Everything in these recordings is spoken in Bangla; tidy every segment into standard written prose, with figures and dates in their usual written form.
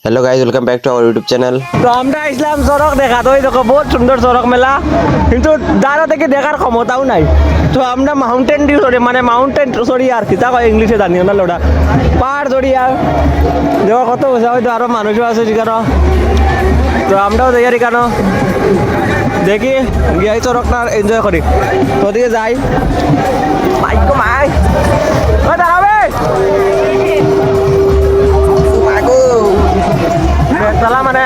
Hello guys welcome back to our YouTube channel. তো আমরা ইসলাম সড়ক দেখা তো দেখো বহুত সুন্দর সড়ক মেলা, কিন্তু দাঁড়া থেকে দেখার ক্ষমতাও নাই। তো আমরা মাউন্টেন ডিউ সরি মানে মাউন্টেন সরি আর কি তা কয় ইংলিশে জানিও না লোটা পাহাড় চড়ি আর দেখো কত বসে হয়তো আরো মানুষও আছে সেখানে। তো আমরাও যাই কেন দেখি গিয়ে সড়কটা এনজয় করি। তো ওদিকে যাই বাইক মাই দাঁড়াবে বেতলা মানে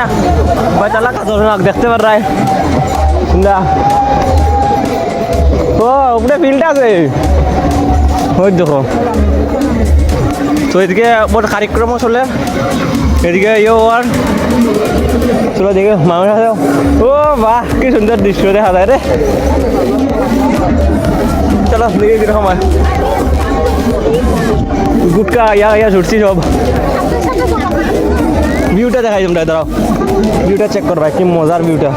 বেতলা কাজক দেখতে পারাই না। ও উপরে ফিল্ড আছে ওই দেখো। তো এদিকে বহুত কার্যক্রমও চলে, এদিকে আর চলো দেখে মানুষ আছে। ও বাহ কি সুন্দর দৃশ্য দেখা যায় রে। চলো দেখি কিরকম হয়। গুটকা ইয়া ছুটছি সব। ভিউটা দেখাই তোমরা, দাঁড়াও ভিউটা চেক করবা কি মজার ভিউটা।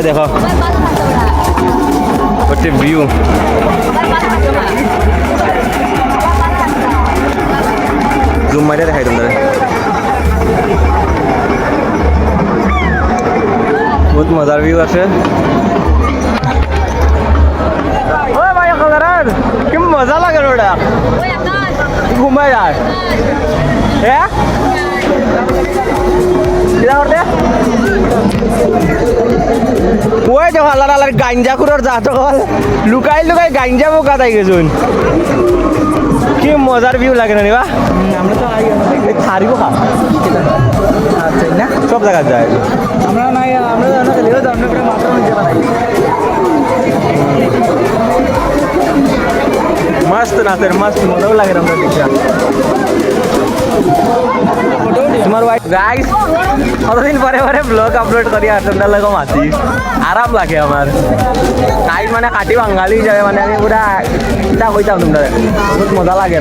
দেখো হচ্ছে ভিউ। জুম মারিয়ে দেখাই তোমরা, বহুত মজার ভিউ আছে। ও ভাই খাদারান কি মজা লাগে ওটা ঘুমায় যায়। হ্যাঁ ওই দেখো আল্লাহ আল্লাহ গাঞ্জা কুড়োর যা কল লুকাই লুকাই গাঞ্জা বোকা তাই গেছুন। কি মজার ভিউ লাগে না নিবা। আমরা তো থারিও খা না সব জায়গায় যায়। আমরা নাই আমরা मस्त नाचेर मस्त मजाও লাগে আমরা দেখা। তোমার ভাই গাইস কতদিন পরে পরে ব্লগ আপলোড করি আর তোমরা লাগো মাতি আরাম লাগে আমার। গাইস মানে কাটি বাঙালি যাবে মানে আমি পুরা এটা কইতাম তোমরা বহুত মজা লাগে।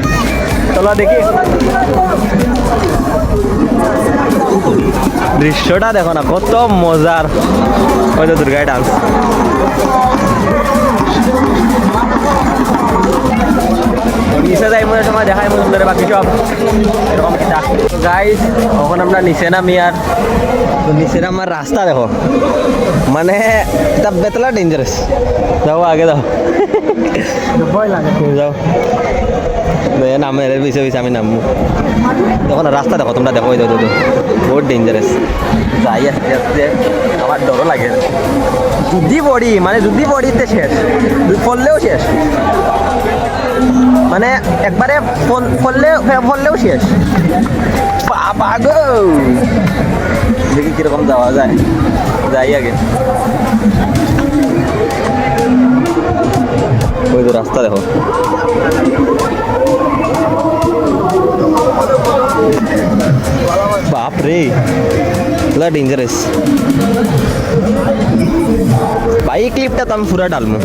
চলো দেখি দৃশ্যটা দেখো না কত মজার। ওই তো দুর্গায় ডান্স নিচে যাই মনে সময় দেখাই মনে বাকি সব এরকম কিতা। গাইস এখন আমরা নিচে নামি আর নিচে নামার রাস্তা দেখো মানে এটা বেতলা ডেঞ্জারাস। যাও আগে যাও ভয় লাগে যাও নামে পিছে পিছে আমি নামবো। দেখো না রাস্তা দেখো তোমরা দেখো ওই দেখো বহুত ডেঞ্জারাস। যাই আসতে আসতে আমার ডরও লাগে। যদি বড়ি মানে যদি বড়িতে শেষ ফললেও শেষ মানে একবারে ফললেও শেষ। বাবা গো দেখি কিরকম যাওয়া যায়, যাই আগে। ওই তো রাস্তা দেখো বাপ রে পুরা ডেঞ্জারাস। ভাই ক্লিপটা তো আমি পুরা ডালমু।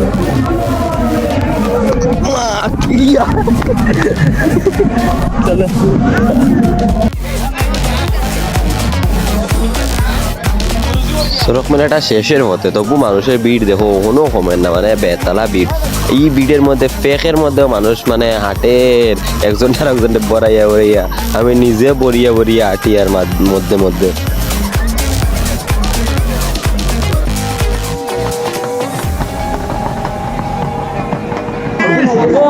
চলো সড়ক মেলাটা শেষের মধ্যে তবু মানুষের ভিড় দেখো কোনো কমেন না, মানে বেতালা ভিড়। এই ভিড়ের মধ্যে ফেকের মধ্যেও মানুষ মানে হাটের একজন আর একজনকে বড়াইয়া বড়াইয়া আমি নিজে বড়িয়া বড়িয়া হাঁটি আর মধ্যে মধ্যে।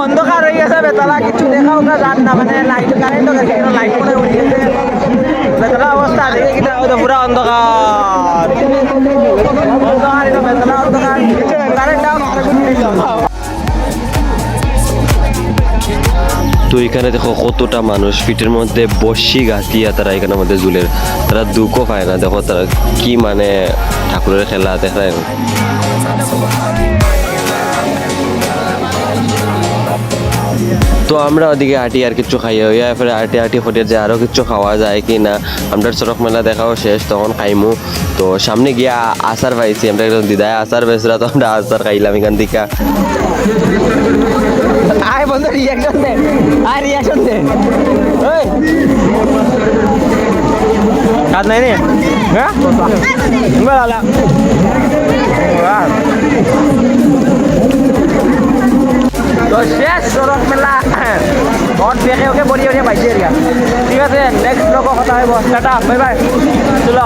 অন্ধকার হয়ে গেছে বেতলা কিছু দেখাও না যান না মানে লাইট কারেন্ট গেছে লাইট করে উঠে গেছে বেতলা অবস্থা দেখে কিনা হয়তো পুরা অন্ধকার অন্ধকার এটা বেতলা অন্ধকার কারেন্ট ডাউন। তো এখানে দেখো কতটা মানুষ পিঠের মধ্যে বসি গাতিয়া তারা এখানের মধ্যে ঝুলের, তারা দুঃখও পায় না। দেখো তারা কি মানে ঠাকুরের খেলা দেখায়। তো আমরা ওদিকে হাঁটি আর কিছু খাইয়ে হইয়া ফের হাঁটি হাঁটি ফটিয়ে যে আরও কিছু খাওয়া যায় কি না। আমরা সড়ক মেলা দেখাও শেষ তখন খাইমু। তো সামনে গিয়া আচার পাইছি আমরা, একদম দিদায় আচার বেসরা তো আমরা আচার খাইলাম এখান থেকে। আয় বন্ধু রিয়াকশন দে, আয় রিয়াকশন দে। ওই কাজ নাই রে হ্যাঁ বলা তো শেষ সড়ক মেলা ফেকে ওকে বড়িয়ে বড়িয়ে পাইছে এরিয়া ঠিক আছে নেক্সট ব্লগও কথা হইব টাটা বাই বাই চলো